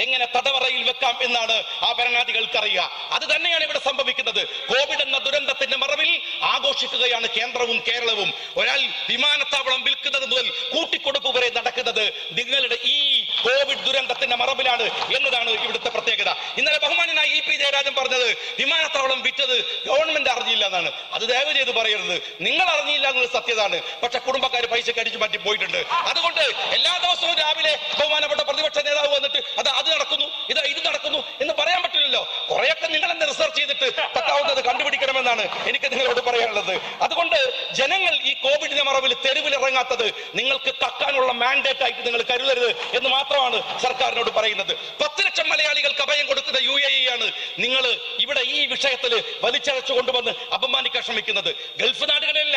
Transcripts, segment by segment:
എങ്ങനെ തടവറയിൽ വെക്കാം എന്നാണ് ആ ഭരണാധികൾക്കറിയുക. അത് തന്നെയാണ് ഇവിടെ സംഭവിക്കുന്നത്. കോവിഡ് എന്ന ദുരന്തത്തിന്റെ മറവിൽ ആഘോഷിക്കുകയാണ് കേന്ദ്രവും കേരളവും. ഒരാൾ വിമാനത്താവളം വിൽക്കുന്നത് മുതൽ കൂട്ടിക്കൊടുപ്പ് വരെ നടക്കുന്നത് നിങ്ങളുടെ ഈ കോവിഡ് ദുരന്തത്തിന്റെ മറവിലാണ് എന്നതാണ് ഇവിടുത്തെ പ്രത്യേകത. ഇന്നലെ ബഹുമാനായ ഇ പി ജയരാജൻ പറഞ്ഞത് വിമാനത്താവളം വിറ്റത് ഗവൺമെന്റ് അറിഞ്ഞില്ല എന്നാണ്. അത് ദയവ് ചെയ്ത് പറയരുത്. നിങ്ങൾ അറിഞ്ഞില്ല എന്നത് സത്യതാണ്. പക്ഷെ കുടുംബക്കാർ പൈസ അടിച്ചു മാറ്റി പോയിട്ടുണ്ട്. അതുകൊണ്ട് എല്ലാ ദിവസവും രാവിലെ ബഹുമാനപ്പെട്ട പ്രതിപക്ഷ നേതാവ് വന്നിട്ട് അത് നടക്കുന്നു ഇത് നടക്കുന്നു എന്ന് പറയാൻ പറ്റില്ലല്ലോ. കുറെയൊക്കെ നിങ്ങൾ തന്നെ റിസർച്ച് ചെയ്തിട്ട് പറ്റാവുന്നത് കണ്ടുപിടിക്കണമെന്നാണ് എനിക്ക് നിങ്ങളോട് പറയാനുള്ളത്. അതുകൊണ്ട് ജനങ്ങൾ ഈ കോവിഡിന്റെ മറവിൽ തെരുവിലിറങ്ങാത്തത് നിങ്ങൾക്ക് കക്കാനുള്ള മാൻഡേറ്റ് ആയിട്ട് നിങ്ങൾ കരുതരുത് എന്ന് മാത്രമാണ് സർക്കാരിനോട് പറയുന്നത്. 10 ലക്ഷം മലയാളികൾക്ക് അഭയം കൊടുക്കുന്ന UAE ആണ് നിങ്ങൾ ഇവിടെ ഈ വിഷയത്തിൽ വലിച്ചഴച്ചു കൊണ്ടുവന്ന് അപമാനിക്കാൻ ശ്രമിക്കുന്നത്. ഗൾഫ് നാടുകളിലല്ല,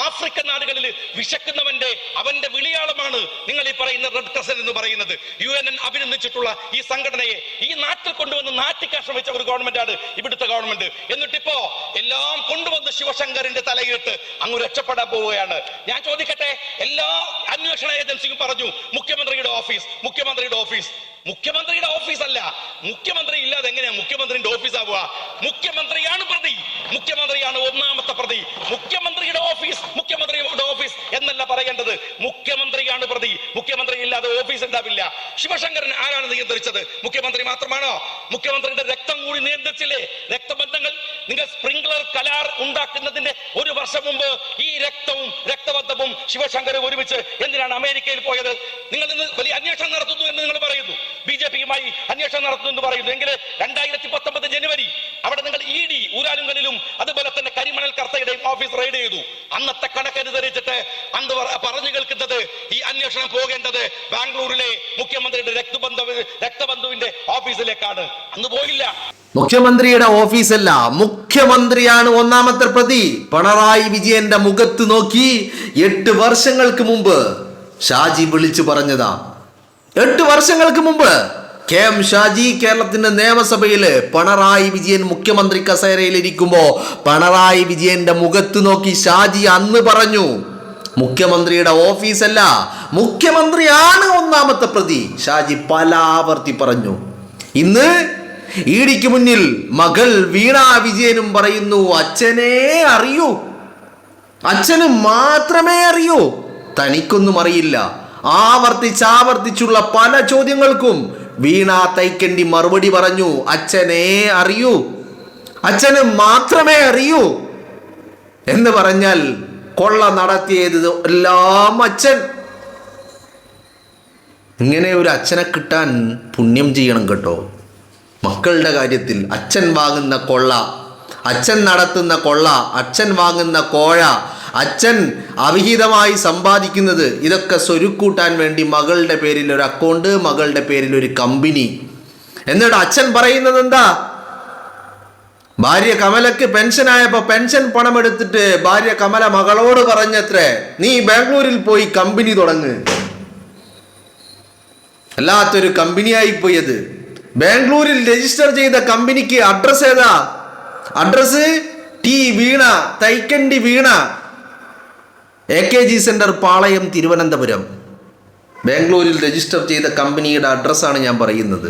ആഫ്രിക്കൻ നാടുകളിൽ വിശക്കുന്നവന്റെ അവന്റെ വിളിയാളമാണ് നിങ്ങൾ ഈ പറയുന്ന റെഡ് ക്രസന്റ് എന്ന് പറയുന്നത്. UN അഭിനന്ദിച്ചിട്ടുള്ള ഈ സംഘടനയെ ഈ നാട്ടിൽ കൊണ്ടുവന്ന് നാട്ടിക്കാൻ ശ്രമിച്ച ഒരു ഗവൺമെന്റാണ് ഇവിടുത്തെ ഗവൺമെന്റ്. എന്നിട്ടിപ്പോ എല്ലാം കൊണ്ടുവന്ന് ശിവശങ്കറിന്റെ തലയിട്ട് അങ്ങ് രക്ഷപ്പെടാൻ പോവുകയാണ്. ഞാൻ ചോദിക്കട്ടെ, എല്ലാ അന്വേഷണ ഏജൻസിയും പറഞ്ഞു മുഖ്യമന്ത്രിയുടെ ഓഫീസ് അല്ല. മുഖ്യമന്ത്രി ഇല്ലാതെ എങ്ങനെയാ മുഖ്യമന്ത്രിയുടെ ഓഫീസ് ആവുക? മുഖ്യമന്ത്രിയാണ് പ്രതി, മുഖ്യമന്ത്രിയാണ് ഒന്നാമത്തെ പ്രതി. മുഖ്യമന്ത്രിയുടെ ഓഫീസ് എന്നല്ല പറയേണ്ടത്, മുഖ്യമന്ത്രിയാണ് പ്രതി. മുഖ്യമന്ത്രി ഇല്ലാതെ ഓഫീസ് ഉണ്ടാവില്ല. ശിവശങ്കരൻ ആരാണ് നിയന്ത്രിച്ചത്? മുഖ്യമന്ത്രി മാത്രമാണോ? മുഖ്യമന്ത്രിയുടെ രക്തം കൂടി നിയന്ത്രിച്ചില്ലേ? രക്തബന്ധങ്ങൾ നിങ്ങൾ സ്പ്രിംഗ്ലർ കലാർ ഉണ്ടാക്കുന്നതിന്റെ 1 വർഷം മുമ്പ് ഈ രക്തബന്ധവും ശിവശങ്കർ ഒരുമിച്ച് എന്തിനാണ് അമേരിക്കയിൽ പോയത്? നിങ്ങൾ ഇന്ന് വലിയ അന്വേഷണം നടത്തുന്നു എന്ന് നിങ്ങൾ പറയുന്നു, BJP-യുമായി അന്വേഷണം നടത്തുന്നു എന്ന് പറയുന്നു. എങ്കിൽ 2019 ജനുവരി അവിടെ നിങ്ങൾ ED ഊരാലുങ്കലിലും അതുപോലെ തന്നെ കരിമണൽ കർത്തയുടെയും ഓഫീസ് റെയ്ഡ് ചെയ്തു. അന്നത്തെ കണക്കനുസരിച്ചിട്ട് അന്ന് പറഞ്ഞു കേൾക്കുന്നത് ഈ അന്വേഷണം പോകേണ്ടത് ബാംഗ്ലൂരിലെ മുഖ്യമന്ത്രിയുടെ രക്തബന്ധുവിന്റെ ഓഫീസിലേക്കാണ്. അന്ന് പോയില്ല. മുഖ്യമന്ത്രിയുടെ ഓഫീസല്ല, മുഖ്യമന്ത്രിയാണ് ഒന്നാമത്തെ പ്രതി. പിണറായി വിജയന്റെ മുഖത്ത് നോക്കി 8 വർഷങ്ങൾക്ക് മുമ്പ് ഷാജി വിളിച്ചു പറഞ്ഞതാ. 8 വർഷങ്ങൾക്ക് മുമ്പ് KM ഷാജി കേരളത്തിന്റെ നിയമസഭയില് പിണറായി വിജയൻ മുഖ്യമന്ത്രി കസേരയിൽ ഇരിക്കുമ്പോ പിണറായി വിജയന്റെ മുഖത്ത് നോക്കി ഷാജി അന്ന് പറഞ്ഞു, മുഖ്യമന്ത്രിയുടെ ഓഫീസല്ല, മുഖ്യമന്ത്രിയാണ് ഒന്നാമത്തെ പ്രതി. ഷാജി പല ആവർത്തി പറഞ്ഞു. ഇന്ന് EDക്ക് മുന്നിൽ മകൾ വീണ വിജയനും പറയുന്നു, അച്ഛനെ അറിയൂ, അച്ഛന് മാത്രമേ അറിയൂ, തനിക്കൊന്നും അറിയില്ല. ആവർത്തിച്ചുള്ള പല ചോദ്യങ്ങൾക്കും വീണ തൈക്കണ്ടി മറുപടി പറഞ്ഞു, അച്ഛനെ അറിയൂ, അച്ഛന് മാത്രമേ അറിയൂ എന്ന് പറഞ്ഞാൽ കൊള്ള നടത്തിയത് എല്ലാം അച്ഛൻ. ഇങ്ങനെ ഒരു അച്ഛനെ കിട്ടാൻ പുണ്യം ചെയ്യണം കേട്ടോ. മക്കളുടെ കാര്യത്തിൽ അച്ഛൻ വാങ്ങുന്ന കൊള്ള, അച്ഛൻ നടത്തുന്ന കൊള്ള, അച്ഛൻ വാങ്ങുന്ന കോഴ, അച്ഛൻ അവിഹിതമായി സമ്പാദിക്കുന്നത്, ഇതൊക്കെ സ്വരുക്കൂട്ടാൻ വേണ്ടി മകളുടെ പേരിൽ ഒരു അക്കൗണ്ട്, മകളുടെ പേരിൽ ഒരു കമ്പനി. എന്നിട്ട് അച്ഛൻ പറയുന്നത് എന്താ? ഭാര്യ കമലക്ക് പെൻഷനായപ്പോ പെൻഷൻ പണം എടുത്തിട്ട് ഭാര്യ കമല മകളോട് പറഞ്ഞത്രേ, നീ ബാംഗ്ലൂരിൽ പോയി കമ്പനി തുടങ്ങ്. അല്ലാത്തൊരു കമ്പനിയായി പോയത്. ബാംഗ്ലൂരിൽ രജിസ്റ്റർ ചെയ്ത കമ്പനിക്ക് അഡ്രസ് ഏതാ? അഡ്രസ് T വീണ, തൈക്കണ്ടി വീണ, AKG സെന്റർ, പാളയം, തിരുവനന്തപുരം. ബാംഗ്ലൂരിൽ രജിസ്റ്റർ ചെയ്ത കമ്പനിയുടെ അഡ്രസ്സാണ് ഞാൻ പറയുന്നത്.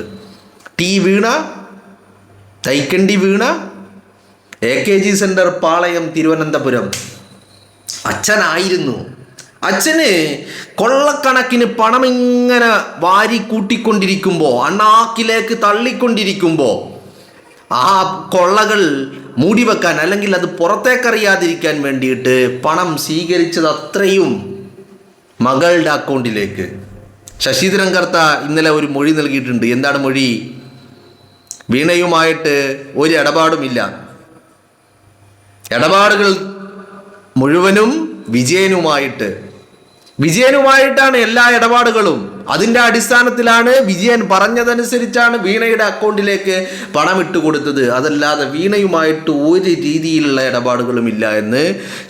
T വീണ, തൈക്കണ്ടി വീണ, AKG സെന്റർ, പാളയം, തിരുവനന്തപുരം. അച്ഛനായിരുന്നു. അച്ഛന് കൊള്ളക്കണക്കിന് പണം ഇങ്ങനെ വാരി കൂട്ടിക്കൊണ്ടിരിക്കുമ്പോൾ, അണ്ണാക്കിലേക്ക് തള്ളിക്കൊണ്ടിരിക്കുമ്പോൾ, ആ കൊള്ളകൾ മൂടിവെക്കാൻ അല്ലെങ്കിൽ അത് പുറത്തേക്കറിയാതിരിക്കാൻ വേണ്ടിയിട്ട് പണം സ്വീകരിച്ചത് അത്രയും മകളുടെ അക്കൗണ്ടിലേക്ക്. ശശിധരൻ കർത്ത ഇന്നലെ ഒരു മൊഴി നൽകിയിട്ടുണ്ട്. എന്താണ് മൊഴി? വീണയുമായിട്ട് ഒരു ഇടപാടുമില്ല, ഇടപാടുകൾ മുഴുവനും വിജയനുമായിട്ടാണ് എല്ലാ ഇടപാടുകളും. അതിൻ്റെ അടിസ്ഥാനത്തിലാണ് വിജയൻ പറഞ്ഞതനുസരിച്ചാണ് വീണയുടെ അക്കൗണ്ടിലേക്ക് പണം ഇട്ട് കൊടുത്തത്. അതല്ലാതെ വീണയുമായിട്ട് ഒരു രീതിയിലുള്ള ഇടപാടുകളും ഇല്ല എന്ന്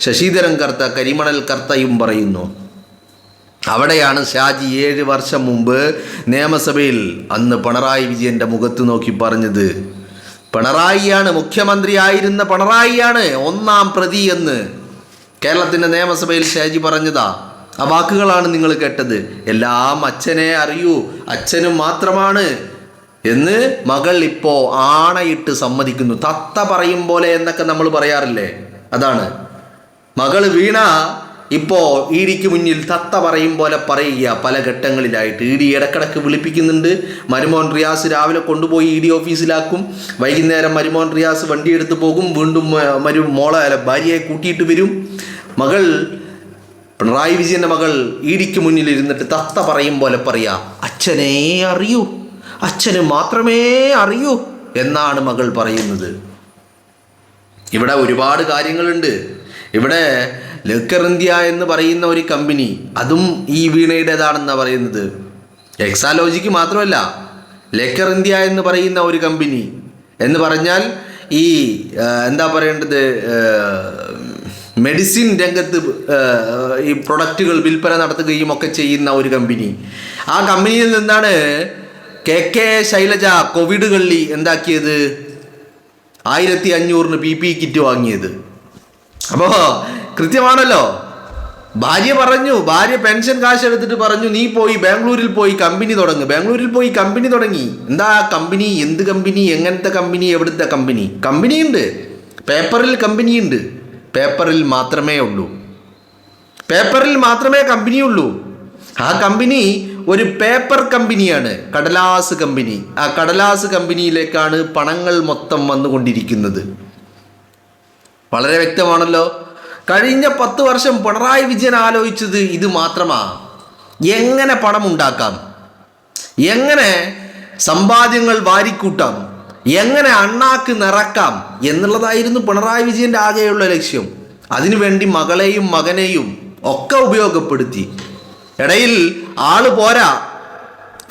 ശശിധരൻ കർത്ത, കരിമണൽ കർത്തയും പറയുന്നു. അവിടെയാണ് ഷാജി 7 വർഷം മുമ്പ് നിയമസഭയിൽ അന്ന് പിണറായി വിജയന്റെ മുഖത്ത് നോക്കി പറഞ്ഞത്, പിണറായിയാണ്, മുഖ്യമന്ത്രി ആയിരുന്ന പിണറായിയാണ് ഒന്നാം പ്രതി എന്ന് കേരളത്തിന്റെ നിയമസഭയിൽ ഷാജി പറഞ്ഞതാ. ആ വാക്കുകളാണ് നിങ്ങൾ കേട്ടത്. എല്ലാം അച്ഛനെ അറിയൂ, അച്ഛനും മാത്രമാണ് എന്ന് മകൾ ഇപ്പോ ആണയിട്ട് സമ്മതിക്കുന്നു. തത്ത പറയും പോലെ എന്നൊക്കെ നമ്മൾ പറയാറില്ലേ, അതാണ് മകള് വീണ ഇപ്പോ ഈടിക്ക് മുന്നിൽ തത്ത പറയും പോലെ പറയുക. പല ഘട്ടങ്ങളിലായിട്ട് ഈടി ഇടക്കിടക്ക് വിളിപ്പിക്കുന്നുണ്ട്. മരുമോൻ റിയാസ് രാവിലെ കൊണ്ടുപോയി ഇഡി ഓഫീസിലാക്കും, വൈകുന്നേരം മരുമോൻ റിയാസ് വണ്ടിയെടുത്ത് പോകും, വീണ്ടും ഭാര്യയെ കൂട്ടിയിട്ട് വരും. മകൾ പിണറായി വിജയന്റെ മകൾ ഈടിക്ക് മുന്നിൽ ഇരുന്നിട്ട് തത്ത പറയും പോലെ പറയാ, അച്ഛനെ അറിയൂ, അച്ഛന് മാത്രമേ അറിയൂ എന്നാണ് മകൾ പറയുന്നത്. ഇവിടെ ഒരുപാട് കാര്യങ്ങളുണ്ട്. ഇവിടെ ലിക്കർ ഇന്ത്യ എന്ന് പറയുന്ന ഒരു കമ്പനി, അതും ഈ വീണയുടേതാണെന്നാണ് പറയുന്നത്. എക്സാലോജിക്ക് മാത്രമല്ല, ലിക്കർ ഇന്ത്യ എന്ന് പറയുന്ന ഒരു കമ്പനി എന്ന് പറഞ്ഞാൽ ഈ എന്താ പറയേണ്ടത്, മെഡിസിൻ രംഗത്ത് ഈ പ്രൊഡക്റ്റുകൾ വിൽപ്പന നടത്തുകയും ഒക്കെ ചെയ്യുന്ന ഒരു കമ്പനി. ആ കമ്പനിയിൽ നിന്നാണ് KK ശൈലജ കോവിഡ് കള്ളി എന്താക്കിയത്, 1500 PPE കിറ്റ് വാങ്ങിയത്. അപ്പോൾ കൃത്യമാണല്ലോ. ഭാര്യ പറഞ്ഞു, ഭാര്യ പെൻഷൻ കാശ് എടുത്തിട്ട് പറഞ്ഞു, നീ പോയി ബാംഗ്ലൂരിൽ പോയി കമ്പനി തുടങ്ങ്. ബാംഗ്ലൂരിൽ പോയി കമ്പനി തുടങ്ങി. എന്താ കമ്പനി, എന്ത് കമ്പനി, എങ്ങനത്തെ കമ്പനി, എവിടുത്തെ കമ്പനി? കമ്പനിയുണ്ട്, പേപ്പറിൽ കമ്പനിയുണ്ട്. പേപ്പറിൽ മാത്രമേ ഉള്ളൂ, പേപ്പറിൽ മാത്രമേ കമ്പനിയുള്ളൂ. ആ കമ്പനി ഒരു പേപ്പർ കമ്പനിയാണ്, കടലാസ് കമ്പനി. ആ കടലാസ് കമ്പനിയിലേക്കാണ് പണങ്ങൾ മൊത്തം വന്നുകൊണ്ടിരിക്കുന്നത്. വളരെ വ്യക്തമാണല്ലോ. കഴിഞ്ഞ 10 വർഷം പിണറായി വിജയൻ ആലോചിച്ചത് ഇത് മാത്രമാ. എങ്ങനെ പണം ഉണ്ടാക്കാം, എങ്ങനെ സമ്പാദ്യങ്ങൾ വാരിക്കൂട്ടാം, എങ്ങനെ അണ്ണാക്ക് നിറക്കാം എന്നുള്ളതായിരുന്നു പിണറായി വിജയന്റെ ആകെയുള്ള ലക്ഷ്യം. അതിനുവേണ്ടി മകളെയും മകനെയും ഒക്കെ ഉപയോഗപ്പെടുത്തി. ഇടയിൽ ആള് പോരാ,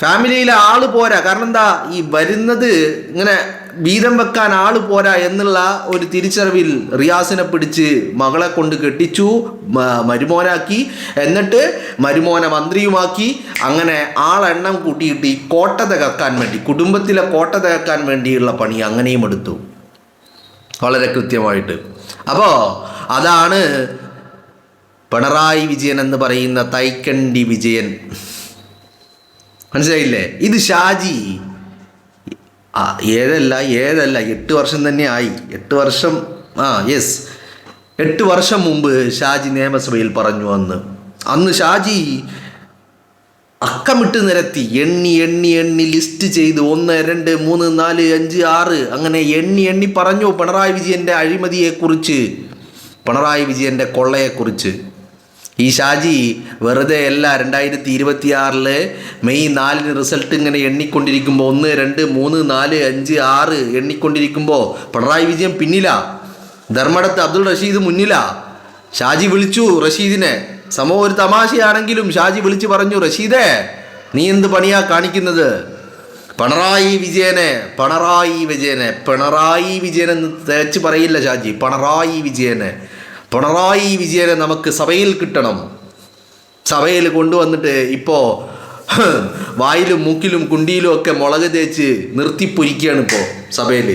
ഫാമിലിയിലെ ആള് പോരാ. കാരണം എന്താ, ഈ വരുന്നത് ഇങ്ങനെ വീതം വെക്കാൻ ആള് പോരാ എന്നുള്ള ഒരു തിരിച്ചറിവിൽ റിയാസിനെ പിടിച്ച് മകളെ കൊണ്ട് കെട്ടിച്ചു, മരുമോനാക്കി, എന്നിട്ട് മരുമോനെ മന്ത്രിയുമാക്കി. അങ്ങനെ ആളെണ്ണം കൂട്ടിയിട്ട് ഈ കോട്ട തകർക്കാൻ വേണ്ടി, കുടുംബത്തിലെ കോട്ട തകർക്കാൻ വേണ്ടിയുള്ള പണി അങ്ങനെയും എടുത്തു, വളരെ കൃത്യമായിട്ട്. അപ്പോൾ അതാണ് പിണറായി വിജയൻ എന്ന് പറയുന്ന തൈക്കണ്ടി വിജയൻ. മനസ്സിലായില്ലേ? ഇത് ഷാജി ഏതല്ല 8 വർഷം തന്നെ ആയി. 8 വർഷം, യെസ്, 8 വർഷം മുമ്പ് ഷാജി നിയമസഭയിൽ പറഞ്ഞു. അന്ന് ഷാജി അക്കമിട്ട് നിരത്തി എണ്ണി എണ്ണി എണ്ണി ലിസ്റ്റ് ചെയ്ത് 1 2 3 4 5 6 അങ്ങനെ എണ്ണി എണ്ണി പറഞ്ഞു പിണറായി വിജയൻ്റെ അഴിമതിയെക്കുറിച്ച്, പിണറായി വിജയൻ്റെ കൊള്ളയെക്കുറിച്ച്. ഈ ഷാജി വെറുതെ അല്ല. 2026 മെയ് 4 റിസൾട്ട് ഇങ്ങനെ എണ്ണിക്കൊണ്ടിരിക്കുമ്പോൾ 1 2 3 4 5 6 എണ്ണിക്കൊണ്ടിരിക്കുമ്പോൾ പിണറായി വിജയൻ പിന്നിലാ, ധർമ്മടത്ത് അബ്ദുൾ റഷീദ് മുന്നിലാ. ഷാജി വിളിച്ചു റഷീദിനെ. സംഭവം ഒരു തമാശയാണെങ്കിലും ഷാജി വിളിച്ചു പറഞ്ഞു, റഷീദേ നീ എന്ത് പണിയാ കാണിക്കുന്നത്? പിണറായി വിജയനെ എന്ന് തേച്ച് പറയില്ല ഷാജി, പിണറായി വിജയനെ നമുക്ക് സഭയിൽ കിട്ടണം. സഭയിൽ കൊണ്ടുവന്നിട്ട് ഇപ്പോൾ വായിലും മൂക്കിലും കുണ്ടിയിലും ഒക്കെ മുളക് തേച്ച് നിർത്തിപ്പൊരിക്കുകയാണ് ഇപ്പോൾ സഭയിൽ.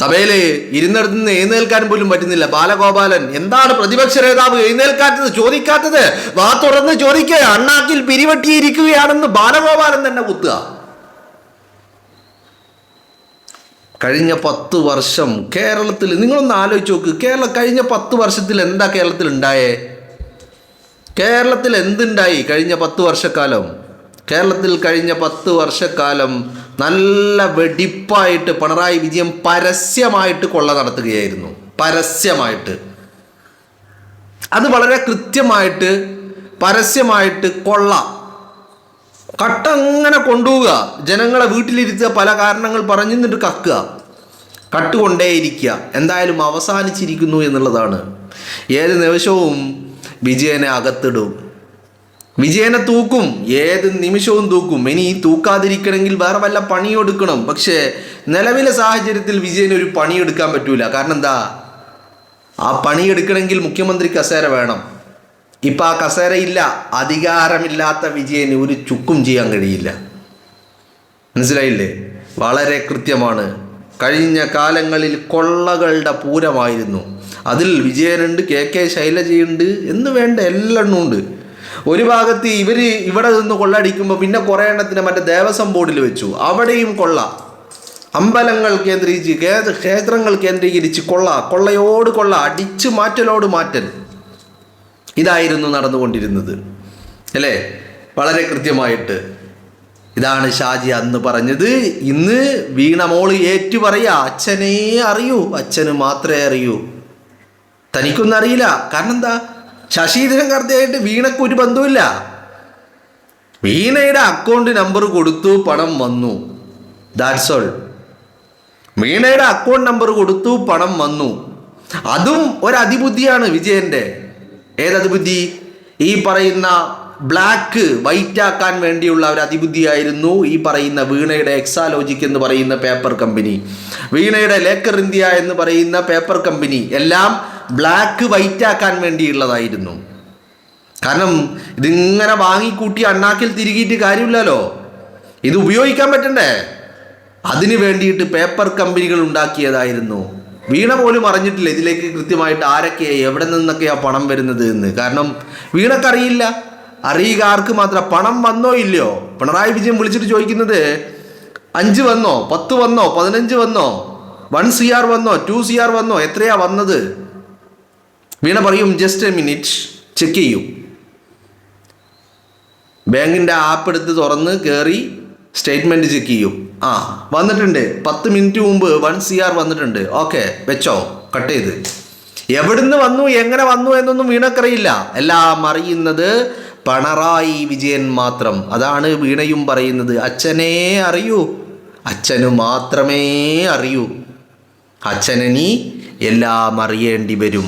സഭയിൽ ഇരുന്നിടത്ത് നിന്ന് എഴുന്നേൽക്കാൻ പോലും പറ്റുന്നില്ല. ബാലഗോപാലൻ, എന്താണ് പ്രതിപക്ഷ നേതാവ് എഴുന്നേൽക്കാത്തത്, ചോദിക്കാത്തത്? വാ തുറന്ന് ചോദിക്കുക, അണ്ണാക്കിൽ പിരിവെട്ടിയിരിക്കുകയാണെന്ന് ബാലഗോപാലൻ തന്നെ കുത്തുക. കഴിഞ്ഞ 10 വർഷം കേരളത്തിൽ നിങ്ങളൊന്ന് ആലോചിച്ച് നോക്ക്. കഴിഞ്ഞ 10 വർഷത്തിൽ എന്താ കേരളത്തിൽ ഉണ്ടായേ? കേരളത്തിൽ എന്തുണ്ടായി കഴിഞ്ഞ 10 വർഷക്കാലം? കേരളത്തിൽ കഴിഞ്ഞ 10 വർഷക്കാലം നല്ല വെടിപ്പായിട്ട് പിണറായി വിജയൻ പരസ്യമായിട്ട് കൊള്ള നടത്തുകയായിരുന്നു. പരസ്യമായിട്ട്, അത് വളരെ കൃത്യമായിട്ട് പരസ്യമായിട്ട് കൊള്ള കട്ടങ്ങനെ കൊണ്ടുപോവുക, ജനങ്ങളെ വീട്ടിലിരുത്തുക, പല കാരണങ്ങൾ പറഞ്ഞു നിന്നിട്ട് കക്കുക, കട്ടുകൊണ്ടേയിരിക്കുക. എന്തായാലും അവസാനിച്ചിരിക്കുന്നു എന്നുള്ളതാണ്. ഏത് നിമിഷവും വിജയനെ അകത്തിടും, വിജയനെ തൂക്കും, ഏത് നിമിഷവും തൂക്കും. ഇനി തൂക്കാതിരിക്കണമെങ്കിൽ വേറെ വല്ല പണിയെടുക്കണം. പക്ഷേ നിലവിലെ സാഹചര്യത്തിൽ വിജയന് ഒരു പണിയെടുക്കാൻ പറ്റൂല. കാരണം എന്താ, ആ പണിയെടുക്കണമെങ്കിൽ മുഖ്യമന്ത്രി കസേര വേണം. ഇപ്പം ആ കസേരയില്ല. അധികാരമില്ലാത്ത വിജയന് ഒരു ചുക്കും ചെയ്യാൻ കഴിയില്ല. മനസ്സിലായില്ലേ? വളരെ കൃത്യമാണ്. കഴിഞ്ഞ കാലങ്ങളിൽ കൊള്ളകളുടെ പൂരമായിരുന്നു. അതിൽ വിജയനുണ്ട്, കെ ശൈലജയുണ്ട്, എന്ന് വേണ്ട എല്ലെണ്ണവും ഉണ്ട്. ഒരു ഭാഗത്ത് ഇവിടെ നിന്ന് കൊള്ളടിക്കുമ്പോൾ പിന്നെ കുറേ എണ്ണത്തിന് മറ്റേ ദേവസ്വം ബോർഡിൽ വെച്ചു, അവിടെയും കൊള്ള. അമ്പലങ്ങൾ കേന്ദ്രീകരിച്ച്, ക്ഷേത്രങ്ങൾ കേന്ദ്രീകരിച്ച് കൊള്ളയോട് കൊള്ള, അടിച്ചു മാറ്റലോട് മാറ്റൽ, ഇതായിരുന്നു നടന്നുകൊണ്ടിരുന്നത് അല്ലേ? വളരെ കൃത്യമായിട്ട് ഇതാണ് ഷാജി അന്ന് പറഞ്ഞത്. ഇന്ന് വീണ മോള് ഏറ്റു പറയാ, അച്ഛനേ അറിയൂ, അച്ഛന് മാത്രമേ അറിയൂ, തനിക്കൊന്നും അറിയില്ല. കാരണം എന്താ? ശശീന്ദ്രൻ കർത്തയായിട്ട് വീണക്ക് ഒരു ബന്ധവുമില്ല. വീണയുടെ അക്കൗണ്ട് നമ്പർ കൊടുത്തു, പണം വന്നു, ദാറ്റ്സ് ഓൾ. വീണയുടെ അക്കൗണ്ട് നമ്പർ കൊടുത്തു, പണം വന്നു. അതും ഒരതിബുദ്ധിയാണ് വിജയന്റെ. ഏതതിബുദ്ധി? ഈ പറയുന്ന ബ്ലാക്ക് വൈറ്റ് ആക്കാൻ വേണ്ടിയുള്ള ഒരു അതിബുദ്ധിയായിരുന്നു ഈ പറയുന്ന വീണയുടെ എക്സാലോജിക് എന്ന് പറയുന്ന പേപ്പർ കമ്പനി, വീണയുടെ ലേക്കർ ഇന്ത്യ എന്ന് പറയുന്ന പേപ്പർ കമ്പനി, എല്ലാം ബ്ലാക്ക് വൈറ്റ് ആക്കാൻ വേണ്ടിയുള്ളതായിരുന്നു. കാരണം ഇതിങ്ങനെ വാങ്ങിക്കൂട്ടി അണ്ണാക്കിൽ തിരികിയിട്ട് കാര്യമില്ലല്ലോ, ഇത് ഉപയോഗിക്കാൻ പറ്റണ്ടേ? അതിന് വേണ്ടിയിട്ട് പേപ്പർ കമ്പനികൾ ഉണ്ടാക്കിയതായിരുന്നു. വീണ പോലും അറിഞ്ഞിട്ടില്ല ഇതിലേക്ക് കൃത്യമായിട്ട് ആരൊക്കെയാണ് എവിടെ നിന്നൊക്കെയാണ് പണം വരുന്നത് എന്ന്. കാരണം വീണക്കറിയില്ല. അറിയുക ആർക്ക് മാത്രം? പണം വന്നോ ഇല്ലയോ? പിണറായി വിജയൻ വിളിച്ചിട്ട് ചോദിക്കുന്നത് 5 വന്നോ, 10 വന്നോ, 15 വന്നോ, 1 CR വന്നോ, 2 CR വന്നോ, എത്രയാ വന്നത്? വീണ പറയും ജസ്റ്റ് എ മിനിറ്റ്, ചെക്ക് ചെയ്യും. ബാങ്കിൻ്റെ ആപ്പ് എടുത്ത് തുറന്ന് കയറി സ്റ്റേറ്റ്മെൻറ്റ് ചെക്ക് ചെയ്യും. വന്നിട്ടുണ്ട്, 10 മിനിറ്റ് മുമ്പ് 1 CR വന്നിട്ടുണ്ട്, ഓക്കെ വെച്ചോ, കട്ട് ചെയ്ത്. എവിടുന്ന് വന്നു, എങ്ങനെ വന്നു എന്നൊന്നും വീണക്കറിയില്ല. എല്ലാം അറിയുന്നത് പിണറായി വിജയൻ മാത്രം. അതാണ് വീണയും പറയുന്നത്, അച്ഛനേ അറിയൂ, അച്ഛന് മാത്രമേ അറിയൂ, അച്ഛനി എല്ലാം അറിയേണ്ടി വരും.